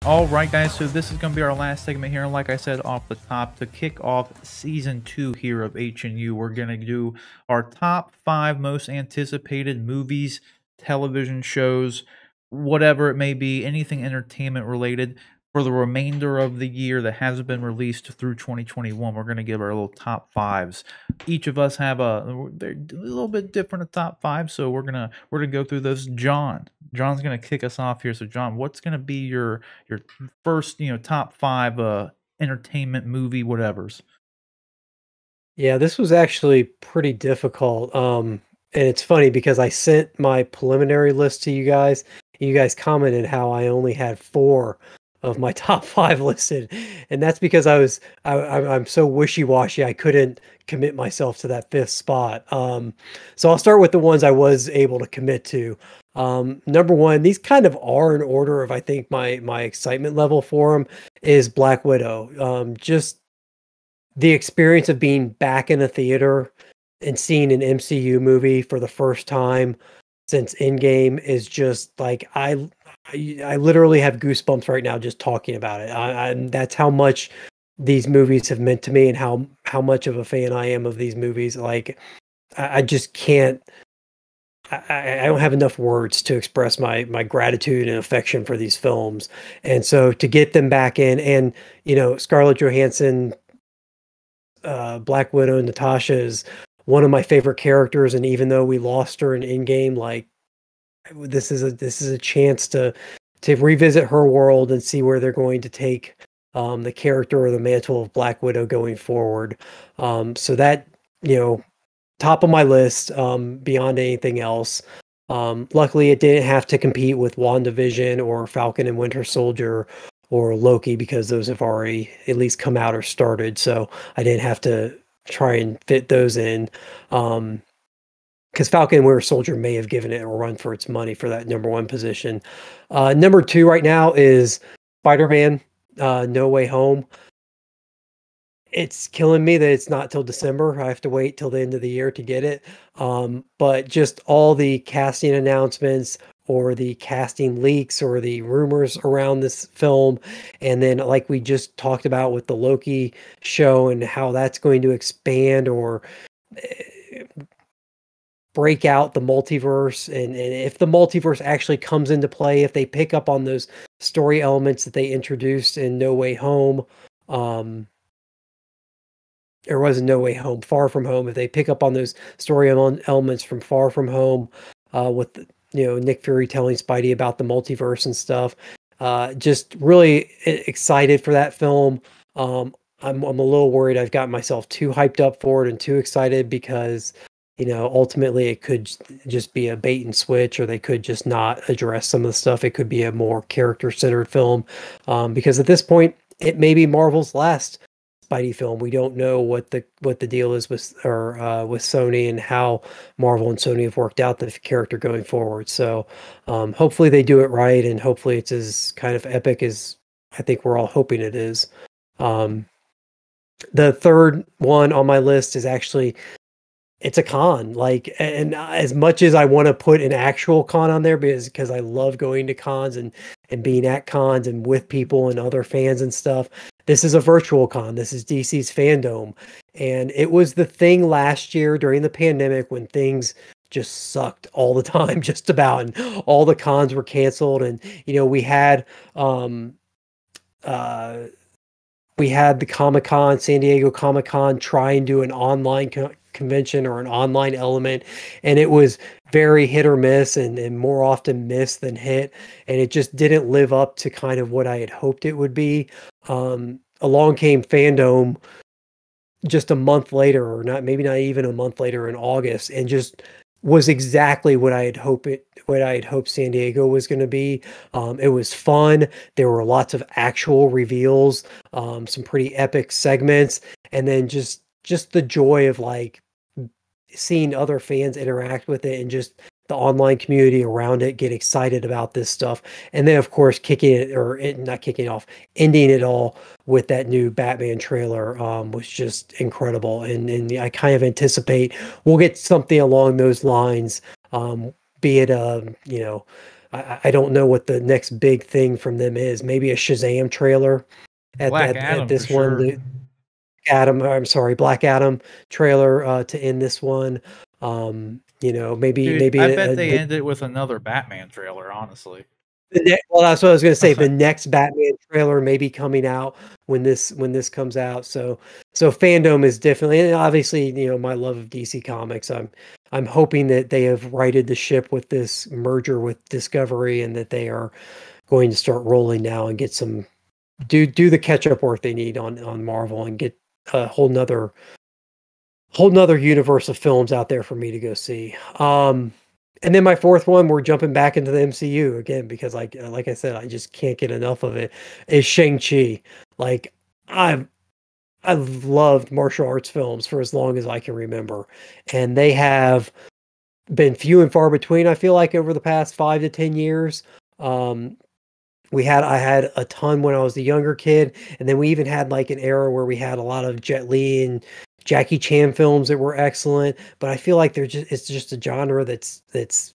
All right, guys, so this is going to be our last segment here. And like I said off the top, to kick off season 2 here of H&U, we're going to do our top 5 most anticipated movies, television shows, whatever it may be, anything entertainment related for the remainder of the year that hasn't been released through 2021. We're going to give our little top 5s. Each of us have they're a little bit different a top 5, so we're going to go through those. John's going to kick us off here. So John, what's going to be your first, top 5 entertainment movie whatevers? Yeah, this was actually pretty difficult. And it's funny because I sent my preliminary list to you guys. And you guys commented how I only had 4 of my top 5 listed, and that's because I'm so wishy-washy. I couldn't commit myself to that 5th spot. So I'll start with the ones I was able to commit to. Number one, these kind of are in order of I think my excitement level for them is Black Widow. Just the experience of being back in a theater and seeing an MCU movie for the first time since Endgame is just like I literally have goosebumps right now just talking about it. That's how much these movies have meant to me and how much of a fan I am of these movies. Like I just can't. I don't have enough words to express my gratitude and affection for these films, and so to get them back in, and Scarlett Johansson, Black Widow, Natasha is one of my favorite characters, and even though we lost her in Endgame, like this is a chance to revisit her world and see where they're going to take the character or the mantle of Black Widow going forward. So that top of my list, beyond anything else. Luckily, it didn't have to compete with WandaVision or Falcon and Winter Soldier or Loki because those have already at least come out or started. So I didn't have to try and fit those in. Because Falcon and Winter Soldier may have given it a run for its money for that number 1 position. Number 2 right now is Spider-Man, No Way Home. It's killing me that it's not till December. I have to wait till the end of the year to get it. But just all the casting announcements or the casting leaks or the rumors around this film, and then like we just talked about with the Loki show and how that's going to expand or break out the multiverse, and if the multiverse actually comes into play, if they pick up on those story elements that they introduced in No Way Home, there was No Way Home, Far From Home. If they pick up on those story elements from Far From Home, with Nick Fury telling Spidey about the multiverse and stuff, just really excited for that film. I'm a little worried I've got myself too hyped up for it and too excited because ultimately it could just be a bait and switch, or they could just not address some of the stuff. It could be a more character-centered film, because at this point, it may be Marvel's last Spidey film. We don't know what the deal is with Sony and how Marvel and Sony have worked out the character going forward. So hopefully they do it right, and hopefully it's as kind of epic as I think we're all hoping it is. The third one on my list is actually it's a con. Like, and as much as I want to put an actual con on there because I love going to cons and being at cons and with people and other fans and stuff, this is a virtual con. This is DC's Fandom. And it was the thing last year during the pandemic when things just sucked all the time, just about, and all the cons were canceled. And, we had the Comic-Con, San Diego Comic-Con, try and do an online convention or an online element, and it was very hit or miss, and more often miss than hit, and it just didn't live up to kind of what I had hoped it would be. Along came Fandom just a month later, or maybe not even a month later, in August, and just was exactly what I had hoped San Diego was going to be. It was fun. There were lots of actual reveals, some pretty epic segments, and then just the joy of like seeing other fans interact with it, and just the online community around it get excited about this stuff. And then of course not kicking off, ending it all with that new Batman trailer, was just incredible. And I kind of anticipate we'll get something along those lines, be it I don't know what the next big thing from them is. Maybe a Shazam trailer Black at Adam for this one. sure. The I'm sorry, Black Adam trailer to end this one. You know, Dude, I bet they the end it with another Batman trailer, honestly. well, that's what I was gonna say. The next Batman trailer may be coming out when this comes out. So fandom is definitely, and obviously, you know, my love of DC Comics. I'm hoping that they have righted the ship with this merger with Discovery, and that they are going to start rolling now and get some do the catch up work they need on Marvel and get a whole nother universe of films out there for me to go see. And then my fourth one, we're jumping back into the MCU again because like I said, I just can't get enough of it. Is Shang-Chi. Like I've I've loved martial arts films for as long as I can remember, and they have been few and far between. I feel like over the past 5 to 10 years. Um, I had a ton when I was a younger kid, and then we even had like an era where we had a lot of Jet Li and Jackie Chan films that were excellent. But I feel like it's just a genre that's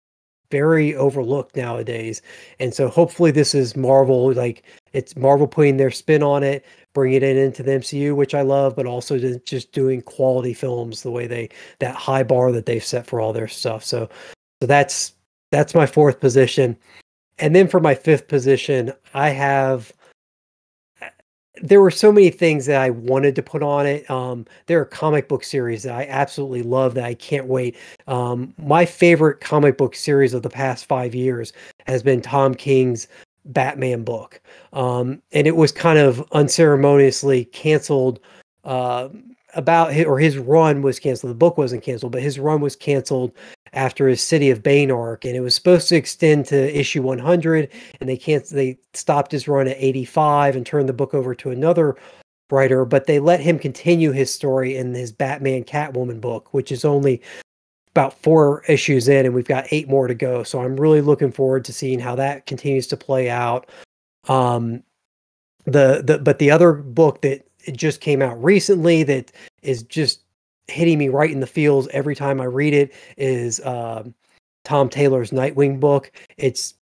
very overlooked nowadays. And so hopefully this is Marvel, like it's Marvel putting their spin on it, bringing it into the MCU, which I love, but also just doing quality films the way that high bar that they've set for all their stuff. So that's my fourth position. And then for my fifth position, there were so many things that I wanted to put on it. There are comic book series that I absolutely love that I can't wait. My favorite comic book series of the past 5 years has been Tom King's Batman book. And it was kind of unceremoniously canceled, uh, or his run was canceled. The book wasn't canceled, but his run was canceled after his City of Bane arc, and it was supposed to extend to issue 100, and they stopped his run at 85 and turned the book over to another writer, but they let him continue his story in his Batman Catwoman book, which is only about 4 issues in, and we've got 8 more to go. So I'm really looking forward to seeing how that continues to play out. Um, but the other book that it just came out recently that is just hitting me right in the feels every time I read it is Tom Taylor's Nightwing book. It's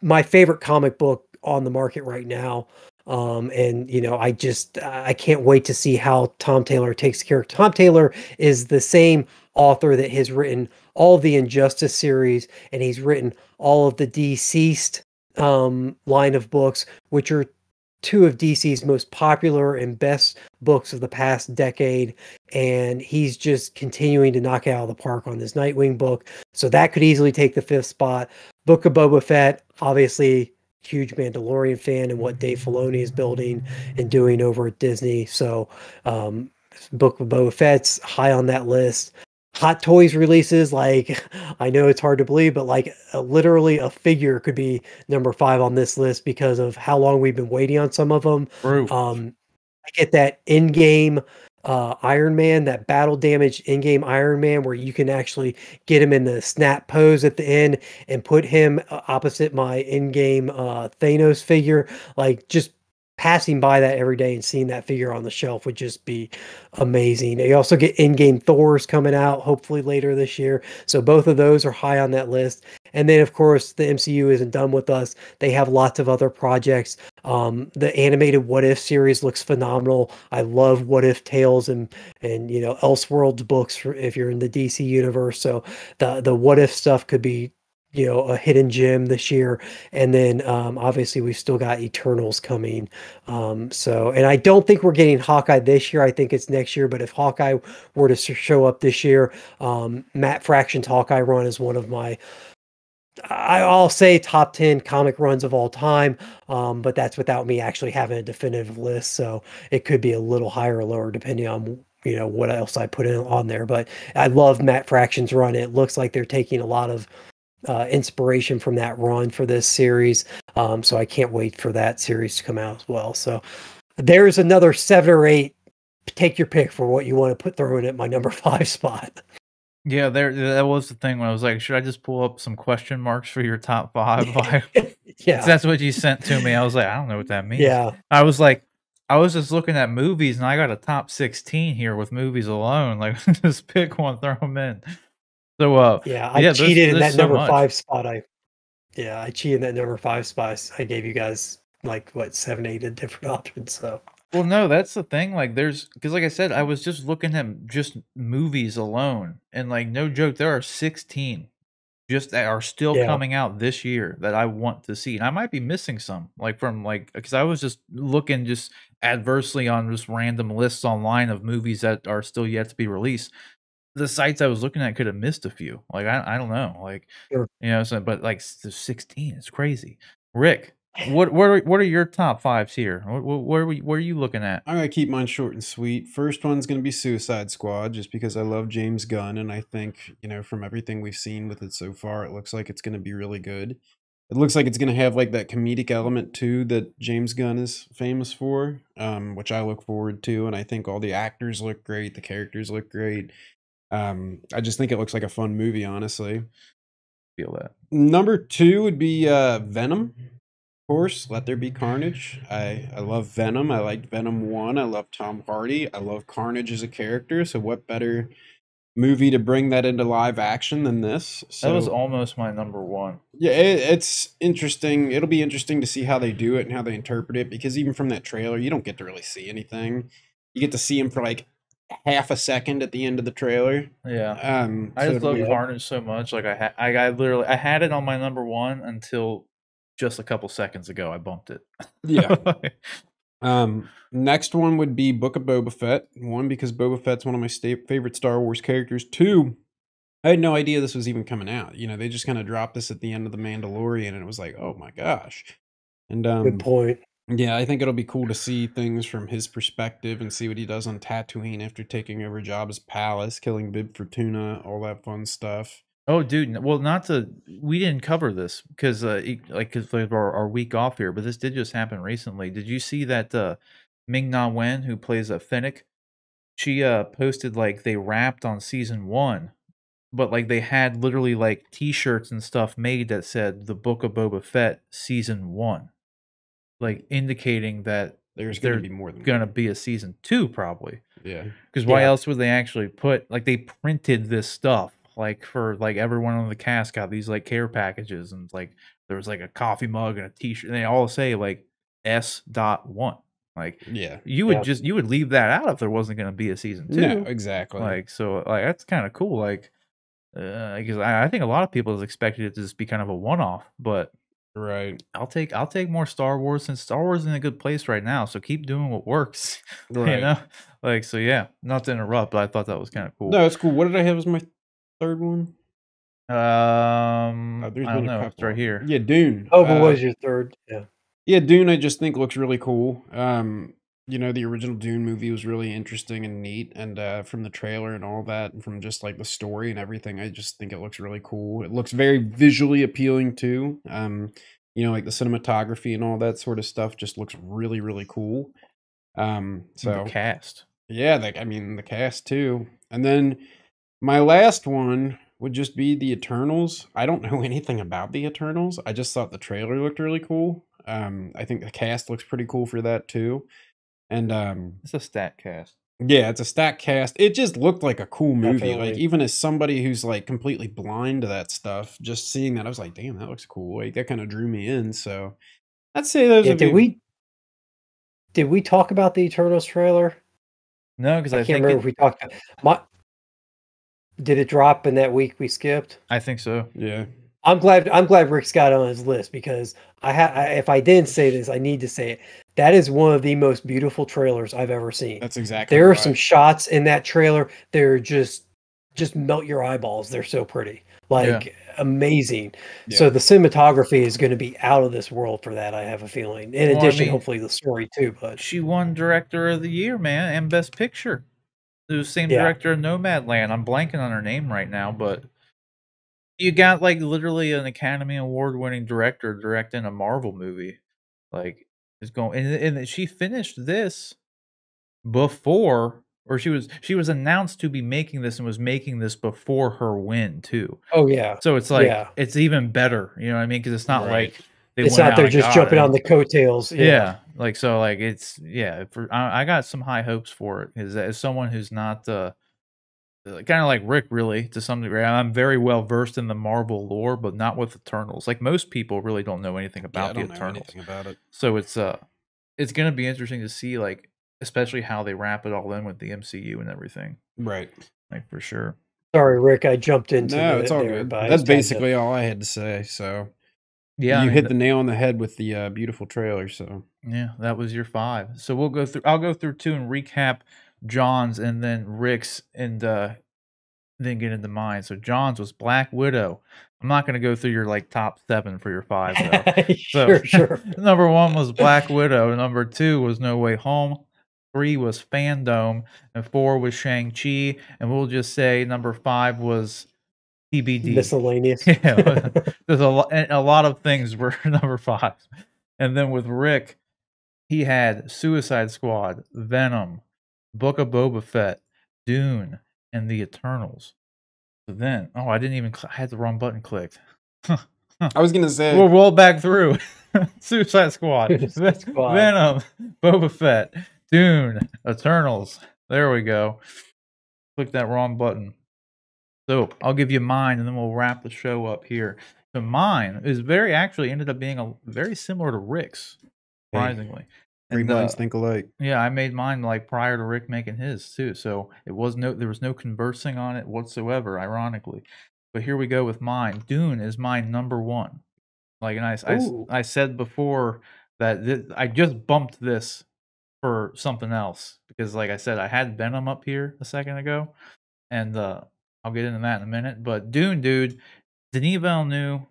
my favorite comic book on the market right now. And you know, I can't wait to see how Tom Taylor takes care. Tom Taylor is the same author that has written all of the Injustice series, and he's written all of the Deceased line of books, which are two of DC's most popular and best books of the past decade. And he's just continuing to knock it out of the park on this Nightwing book. So that could easily take the fifth spot. Book of Boba Fett, obviously huge Mandalorian fan and what Dave Filoni is building and doing over at Disney. So Book of Boba Fett's high on that list. Hot Toys releases, like I know it's hard to believe, but like literally a figure could be number 5 on this list because of how long we've been waiting on some of them. True. I get that in-game Iron Man, that battle damage in-game Iron Man, where you can actually get him in the snap pose at the end and put him opposite my in-game Thanos figure. Like just passing by that every day and seeing that figure on the shelf would just be amazing. You also get in-game Thors coming out hopefully later this year. So both of those are high on that list. And then of course the MCU isn't done with us. They have lots of other projects. The animated What If series looks phenomenal. I love What If Tales and you know Elseworlds books if you're in the DC universe. So the What If stuff could be, you know, a hidden gem this year. And then obviously we've still got Eternals coming. And I don't think we're getting Hawkeye this year. I think it's next year. But if Hawkeye were to show up this year, Matt Fraction's Hawkeye run is one of my, I'll say top 10 comic runs of all time. But that's without me actually having a definitive list. So it could be a little higher or lower depending on, you know, what else I put in on there. But I love Matt Fraction's run. It looks like they're taking a lot of inspiration from that run for this series. So I can't wait for that series to come out as well. So there's another 7 or 8. Take your pick for what you want to throw in at my number 5 spot. Yeah, that was the thing when I was like, should I just pull up some question marks for your top 5? Like, Yeah. that's what you sent to me. I was like, I don't know what that means. Yeah. I was like, I was just looking at movies and I got a top 16 here with movies alone. Like, just pick one, throw them in. So, Yeah. I yeah, cheated in there's that so number much. 5 spot. Yeah, I cheated that number 5 spice. I gave you guys like what 7, 8 different options. So Well, no, that's the thing, like, because like I said, I was just looking at just movies alone, and, like, no joke, there are 16 just that are still yeah, coming out this year that I want to see, and I might be missing some, like, from, like, because I was just looking just adversely on just random lists online of movies that are still yet to be released. The sites I was looking at could have missed a few, like, I don't know, like, sure. so but, like, 16 is crazy. Rick, what are your top 5s here? What are you looking at? I'm gonna keep mine short and sweet. First one's gonna be Suicide Squad, just because I love James Gunn, and I think, from everything we've seen with it so far, it looks like it's gonna be really good. It looks like it's gonna have like that comedic element too that James Gunn is famous for, which I look forward to, and I think all the actors look great, the characters look great. I just think it looks like a fun movie, honestly. Feel that. Number two would be Venom. Course, Let There Be Carnage. I love Venom. I liked Venom 1. I love Tom Hardy. I love Carnage as a character. So what better movie to bring that into live action than this? That was So almost my number 1. yeah, it's interesting. It'll be interesting to see how they do it and how they interpret it, because even from that trailer, you don't get to really see anything. You get to see him for like half a second at the end of the trailer. Yeah. I So just it'll love be, Carnage so much, like, I literally I had it on my number 1 until just a couple seconds ago, I bumped it. yeah. Next one would be Book of Boba Fett. One, because Boba Fett's one of my favorite Star Wars characters. Two, I had no idea this was even coming out. They just kind of dropped this at the end of The Mandalorian, and it was like, oh my gosh. And Good point. yeah, I think it'll be cool to see things from his perspective and see what he does on Tatooine after taking over Jabba's palace, killing Bib Fortuna, all that fun stuff. Oh, dude, well, not to we didn't cover this because, like, 'cause we have our week off here, but this did just happen recently. Did you see that, Ming-Na Wen, who plays, Fennec, she, posted, like, they wrapped on season 1, but, like, they had literally, like, T-shirts and stuff made that said The Book of Boba Fett season 1, like, indicating that There's going to there's be more than gonna one. be a season 2 probably. Yeah. Because why Yeah. else would they actually put like, they printed this stuff, like, for, like, everyone on the cast got these, like, care packages, and, like, there was, like, a coffee mug and a T-shirt, and they all say, like, S.1. Like, Yeah. you would leave that out if there wasn't gonna be a season 2. No, exactly. Like, so, like, that's kinda cool, like, because I think a lot of people has expected it to just be kind of a one-off, but Right. I'll take more Star Wars, since Star Wars is in a good place right now, so keep doing what works, you Right. know? Like, so yeah, not to interrupt, but I thought that was kinda cool. No, it's cool. What did I have as my third one? There's I been don't a know, it's couple right of 'em. here. Yeah, Dune. Oh, but what was your third? Yeah. Yeah, Dune I just think looks really cool. The original Dune movie was really interesting and neat, and from the trailer and all that, and from just like the story and everything, I just think it looks really cool. It looks very visually appealing too. Like the cinematography and all that sort of stuff just looks really, really cool. The So cast. yeah, the cast too. And then my last one would just be the Eternals. I don't know anything about the Eternals. I just thought the trailer looked really cool. I think the cast looks pretty cool for that too. And It's a stat cast. yeah, it's a stack cast. It just looked like a cool movie. Like, Definitely. even as somebody who's like completely blind to that stuff, just seeing that, I was like, damn, that looks cool. Like, that kind of drew me in. So I'd say those Yeah, would be. did we talk about the Eternals trailer? No, because I I can't think remember if we talked my did it drop in that week we skipped? I think so. Yeah. I'm glad Rick's got it on his list, because if I didn't say this, I need to say it. That is one of the most beautiful trailers I've ever seen. That's exactly There are right. some shots in that trailer, they're just melt your eyeballs. They're so pretty. Like, amazing. Yeah. So the cinematography is going to be out of this world for that, I have a feeling. In Well, I addition, mean, hopefully the story too, but she won Director of the Year, man, and Best Picture. The same Yeah. director of Nomadland. I'm blanking on her name right now, but you got, like, literally an Academy Award-winning director directing a Marvel movie. Like, it's going, and she finished this before, or she was announced to be making this and was making this before her win too. Oh yeah. So it's like, Yeah. it's even better, you know what I mean? Because it's not Right. like they It's went not out they're and just got jumping it. on the coattails. Yeah, like, so, like, it's, yeah, I got some high hopes for it, 'cause as someone who's not, kind of like Rick, really, to some degree. I'm very well versed in the Marvel lore, but not with Eternals. Like most people really don't know anything Yeah, I about the don't know Eternals. anything about it. So it's gonna be interesting to see, like, especially how they wrap it all in with the MCU and everything. Right. Like for sure. Sorry, Rick, I jumped into No, it's all there, good. but I That's just had to. basically all I had to say. So Yeah, I you mean, hit the nail on the head with the beautiful trailer. So yeah, that was your 5. So we'll go through. I'll go through 2 and recap John's, and then Rick's, and then get into mine. So John's was Black Widow. I'm not gonna go through your like top 7 for your 5 though. So Sure. number 1 was Black Widow. Number 2 was No Way Home. 3 was Fandom, and 4 was Shang-Chi. And we'll just say number 5 was TBD. Miscellaneous. Yeah, there's a lot of things were number 5. And then with Rick, he had Suicide Squad, Venom, Book of Boba Fett, Dune, and The Eternals. So then, I didn't even. I had the wrong button clicked. I was gonna say, We'll roll back through. Suicide Squad, Suicide Squad. Venom, Boba Fett, Dune, Eternals. There we go. Click that wrong button. So I'll give you mine, and then we'll wrap the show up here. So mine is actually ended up being very similar to Rick's, surprisingly. great And minds think alike. yeah, I made mine like prior to Rick making his too. So there was no conversing on it whatsoever, ironically. But here we go with mine. Dune is my number 1. Like, and Ooh. I said before that I just bumped this for something else because, like I said, I had Venom up here a second ago, and I'll get into that in a minute. But Dune, dude, Denis Villeneuve,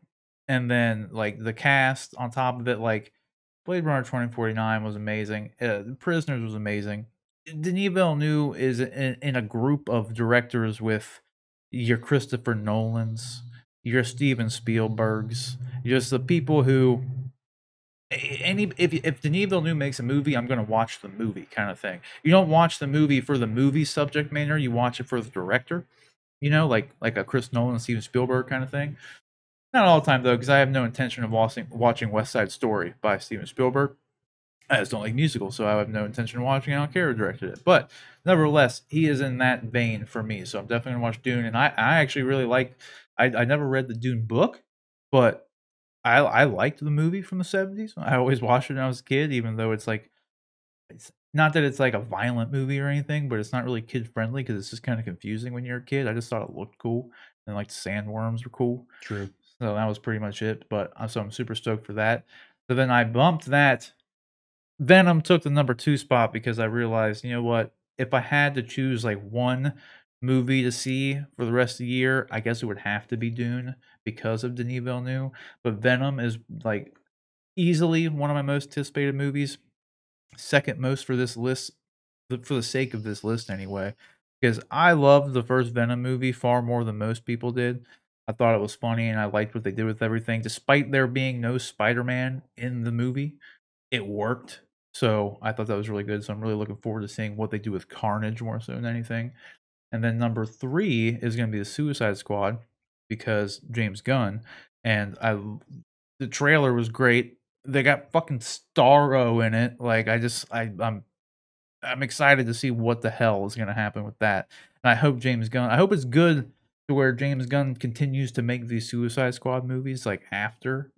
and then like the cast on top of it, like Blade Runner 2049 was amazing. Prisoners was amazing. Denis Villeneuve is in a group of directors with your Christopher Nolans, your Steven Spielbergs, just the people who if Denis Villeneuve makes a movie, I'm gonna watch the movie, kind of thing. You don't watch the movie for the movie subject matter; you watch it for the director. You know, like a Chris Nolan, Steven Spielberg kind of thing. Not all the time though, because I have no intention of watching West Side Story by Steven Spielberg. I just don't like musicals, so I have no intention of watching it. I don't care who directed it. But nevertheless, he is in that vein for me. So I'm definitely gonna watch Dune. And I actually really like I never read the Dune book, but I liked the movie from the 70s. I always watched it when I was a kid, even though it's not that it's like a violent movie or anything, but it's not really kid friendly because it's just kind of confusing when you're a kid. I just thought it looked cool, and like the sandworms were cool. True. So that was pretty much it. But so I'm super stoked for that. So then I bumped that. Venom took the number 2 spot because I realized, you know what? If I had to choose like one movie to see for the rest of the year, I guess it would have to be Dune because of Denis Villeneuve. But Venom is like easily one of my most anticipated movies. Second most for this list, for the sake of this list anyway, because I loved the first Venom movie far more than most people did. I thought it was funny and I liked what they did with everything. Despite there being no Spider-Man in the movie, it worked. So I thought that was really good. So I'm really looking forward to seeing what they do with Carnage more so than anything. And then number 3 is going to be the Suicide Squad because James Gunn, and the trailer was great. They got fucking Starro in it. Like I'm excited to see what the hell is going to happen with that. And I hope I hope it's good to where James Gunn continues to make these Suicide Squad movies like after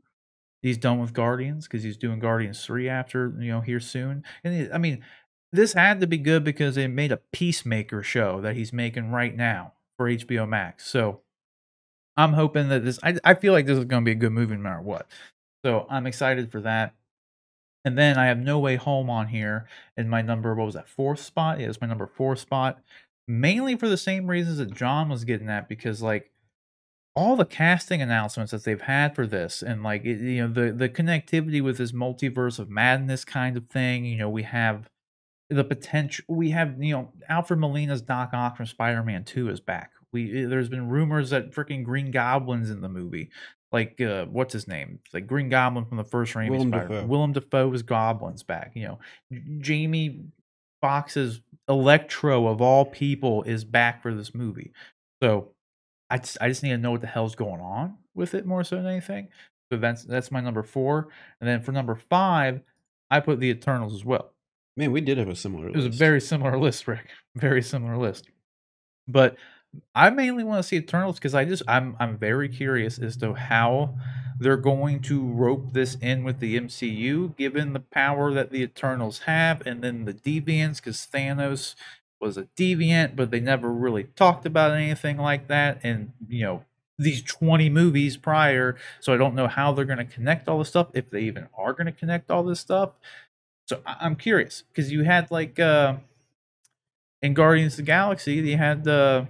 he's done with Guardians, because he's doing Guardians 3 after, here soon. And I mean, this had to be good because they made a Peacemaker show that he's making right now for HBO Max. So I'm hoping that I feel like this is going to be a good movie no matter what. So I'm excited for that. And then I have No Way Home on here in my number, what was that, 4th spot? Yeah, it's my number 4 spot. Mainly for the same reasons that John was getting at, because like all the casting announcements that they've had for this, and like the connectivity with this multiverse of madness kind of thing. We have the potential. We have Alfred Molina's Doc Ock from Spider-Man 2 is back. There's been rumors that freaking Green Goblin's in the movie. Like what's his name? Like Green Goblin from the first Raimi Willem Spider-Man. Dafoe. Willem Dafoe's Goblin's back. Jamie Foxx's Electro of all people is back for this movie. So I just need to know what the hell's going on with it more so than anything. So that's my number 4. And then for number 5, I put the Eternals as well. Man, we did have a similar It was a list. very similar list, Rick. Very similar list. But I mainly want to see Eternals because I'm very curious as to how they're going to rope this in with the MCU, given the power that the Eternals have, and then the deviants, because Thanos was a deviant, but they never really talked about anything like that, and these 20 movies prior. So I don't know how they're going to connect all this stuff, if they even are going to connect all this stuff. So I'm curious because you had like in Guardians of the Galaxy, you had the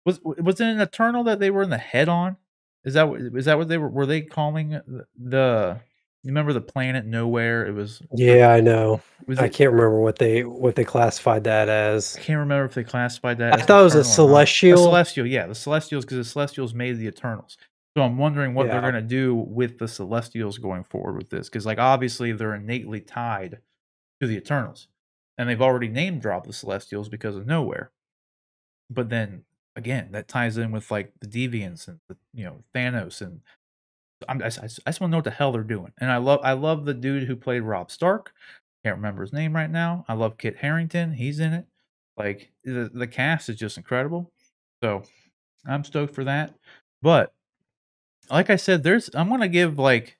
was it an Eternal that they were in the head on? Is that what they were they calling the you remember the planet Nowhere? It Yeah, I know. was I it can't remember what they classified that I as. can't remember if they classified that I as thought it was a Eternal or not. A celestial. Celestial, yeah, the Celestials, because the Celestials made the Eternals. So I'm wondering what they're Yeah. gonna do with the Celestials going forward with this, because like obviously they're innately tied to the Eternals, and they've already name dropped the Celestials because of Nowhere. But then again, that ties in with like the Deviants and Thanos, and I just want to know what the hell they're doing. And I love the dude who played Rob Stark. Can't remember his name right now. I love Kit Harington. He's in it. Like the cast is just incredible. So I'm stoked for that. But like I said, I'm gonna give like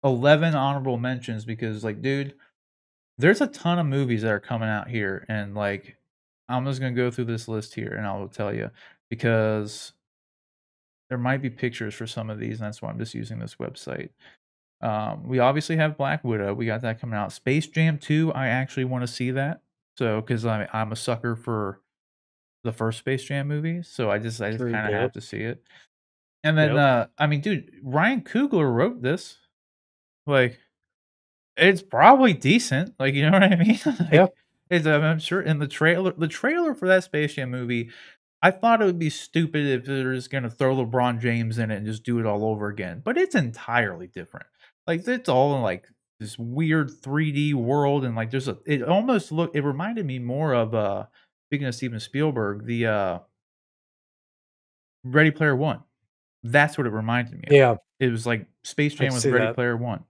11 honorable mentions because like, dude, there's a ton of movies that are coming out here, and like I'm just gonna go through this list here and I will tell you because there might be pictures for some of these, and that's why I'm just using this website. We obviously have Black Widow. We got that coming out. Space Jam 2, I actually want to see that. So, because I'm a sucker for the first Space Jam movie, so I just True. kind of have Yep. to see it. And then, Yep. I mean, dude, Ryan Coogler wrote this. Like, it's probably decent. Like, you know what I mean? Yeah. Like, I'm sure in the trailer for that Space Jam movie, I thought it would be stupid if they're just gonna throw LeBron James in it and just do it all over again, but it's entirely different. Like, it's all in, like, this weird 3D world, and, like, it reminded me more of, speaking of Steven Spielberg, the, Ready Player One. That's what it reminded me of. Yeah. It was like Space I Jam can with see Ready that. Player One.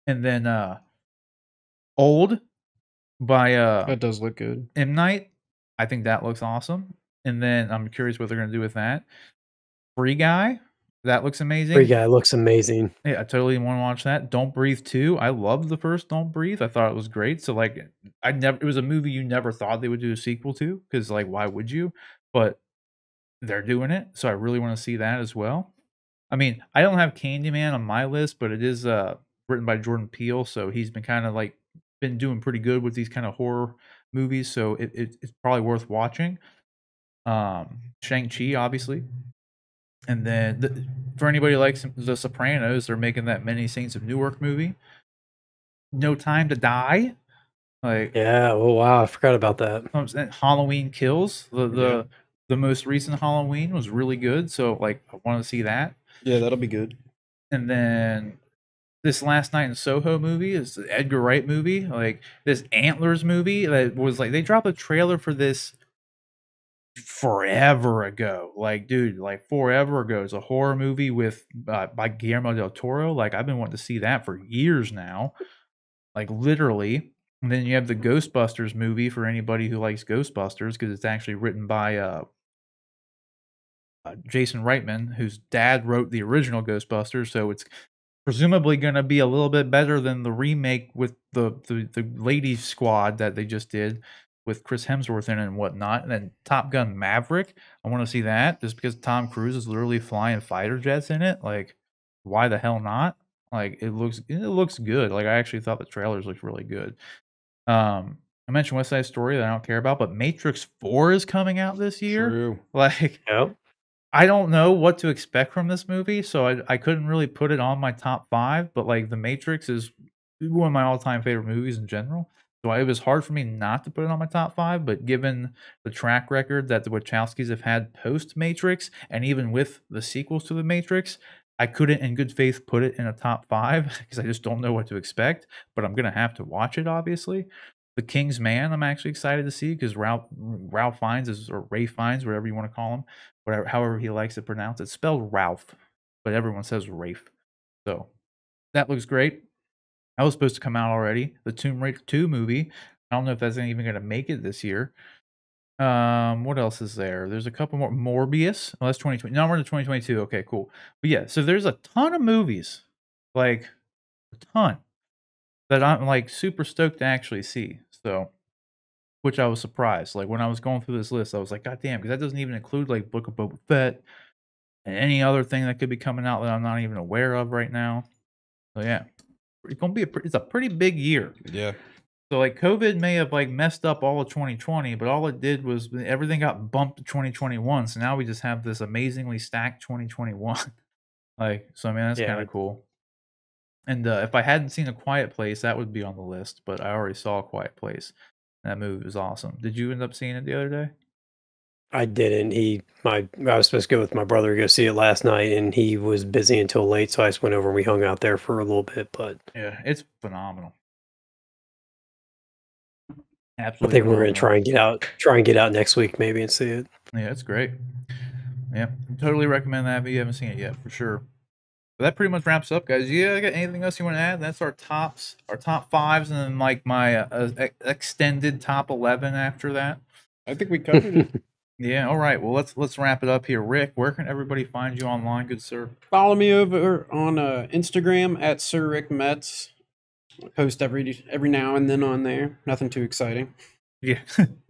And then, Old by, That does look good. M. Night, I think that looks awesome, and then I'm curious what they're gonna do with that. Free Guy, that looks Free amazing. Guy looks amazing. Yeah, I totally wanna watch that. Don't Breathe 2, I loved the first Don't Breathe, I thought it was great, so, like, it was a movie you never thought they would do a sequel to, because like, why would you? But they're doing it, so I really wanna see that as well. I mean, I don't have Candyman on my list, but it is, written by Jordan Peele, so he's been kinda, like been doing pretty good with these kinda horror movies, so it's probably worth watching. Shang-Chi, obviously. And then for anybody who likes The Sopranos, they're making that Many Saints of Newark movie. No Time to Die, like Yeah. Oh wow, I forgot about that. Halloween Kills. The Yeah. the the most recent Halloween was really good, so like I want to see that. Yeah, that'll be good. And then this Last Night in Soho movie is the Edgar Wright movie, like this Antlers movie that was like they dropped a trailer for this forever ago. Like, dude, like forever ago. It's a horror movie with by Guillermo del Toro. Like, I've been wanting to see that for years now. Like, literally. And then you have the Ghostbusters movie for anybody who likes Ghostbusters because it's actually written by Jason Reitman, whose dad wrote the original Ghostbusters. So it's presumably going to be a little bit better than the remake with the ladies squad that they just did with Chris Hemsworth in it and whatnot. And then Top Gun Maverick, I want to see that just because Tom Cruise is literally flying fighter jets in it. Like, why the hell not? Like, it looks good. Like, I actually thought the trailers looked really good. I mentioned West Side Story that I don't care about, but Matrix 4 is coming out this year. True. Like, Yep. I don't know what to expect from this movie, so I couldn't really put it on my top 5, but, like, The Matrix is one of my all-time favorite movies in general, so it was hard for me not to put it on my top 5, but given the track record that the Wachowskis have had post-Matrix, and even with the sequels to The Matrix, I couldn't in good faith put it in a top 5 because I just don't know what to expect, but I'm gonna have to watch it, obviously. The King's Man, I'm actually excited to see because Ralph Fiennes is, or Ray Fiennes, whatever you wanna call him, whatever however he likes to pronounce it. It's spelled Ralph, but everyone says Rafe. So that looks great. That was supposed to come out already. The Tomb Raider 2 movie. I don't know if that's even gonna make it this year. What else is there? There's a couple more. Morbius. Oh, that's 2020. No, we're in 2022. Okay, cool. But yeah, so there's a ton of movies, like a ton, that I'm like super stoked to actually see. So, which I was surprised. Like when I was going through this list, I was like, God damn, because that doesn't even include like Book of Boba Fett and any other thing that could be coming out that I'm not even aware of right now. So yeah, it's gonna be it's a pretty big year. Yeah. So like COVID may have like messed up all of 2020, but all it did was everything got bumped to 2021. So now we just have this amazingly stacked 2021. Like, so I mean that's kind Yeah. of cool. And if I hadn't seen A Quiet Place, that would be on the list. But I already saw A Quiet Place. That movie was awesome. Did you end up seeing it the other day? I didn't. I was supposed to go with my brother to go see it last night, and he was busy until late, so I just went over and we hung out there for a little bit. But Yeah, it's phenomenal. I Absolutely think we're gonna phenomenal. try and get out next week maybe and see it. Yeah, it's great. Yeah, totally recommend that if you haven't seen it yet, for sure. But that pretty much wraps up, guys. Yeah, got anything else you want to add? That's our tops, our top fives, and then like my extended top 11 after that. I think we covered it. Yeah. All right. Well, let's wrap it up here. Rick, where can everybody find you online, good sir? Follow me over on Instagram at Sir Rick Metz. I post every now and then on there. Nothing too exciting. Yeah,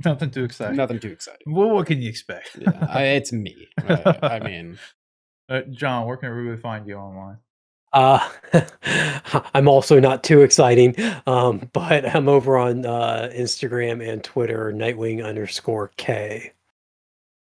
nothing too exciting. Nothing too exciting. Well, what can you expect? Yeah, it's me. I mean, John, where can everybody find you online? I'm also not too exciting, but I'm over on Instagram and Twitter, Nightwing_K.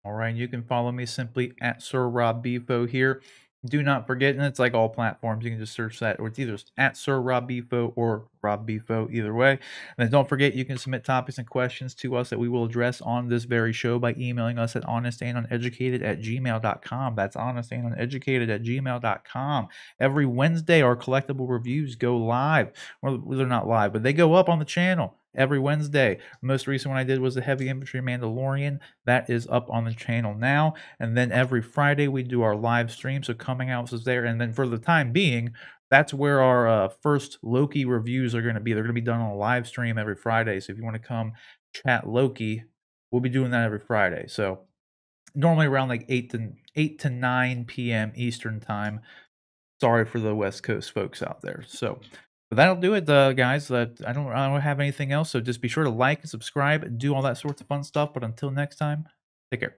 All right, you can follow me simply at Sir Rob Bifo here. Do not forget, and it's like all platforms, you can just search that, or it's either at Sir Rob Bifo or Rob Bifo, either way. And then don't forget, you can submit topics and questions to us that we will address on this very show by emailing us at honestanduneducated@gmail.com. That's honestanduneducated@gmail.com. Every Wednesday, our collectible reviews go live. Well, they're not live, but they go up on the channel every Wednesday. The most recent one I did was the Heavy Infantry Mandalorian. That is up on the channel now. And then every Friday we do our live stream. So coming out is there. And then for the time being, that's where our first Loki reviews are going to be. They're going to be done on a live stream every Friday. So if you want to come chat Loki, we'll be doing that every Friday. So normally around like 8 to 9 p.m. Eastern time. Sorry for the West Coast folks out there. So but that'll do it, guys. I don't have anything else. So just be sure to like and subscribe, do all that sorts of fun stuff. But until next time, take care.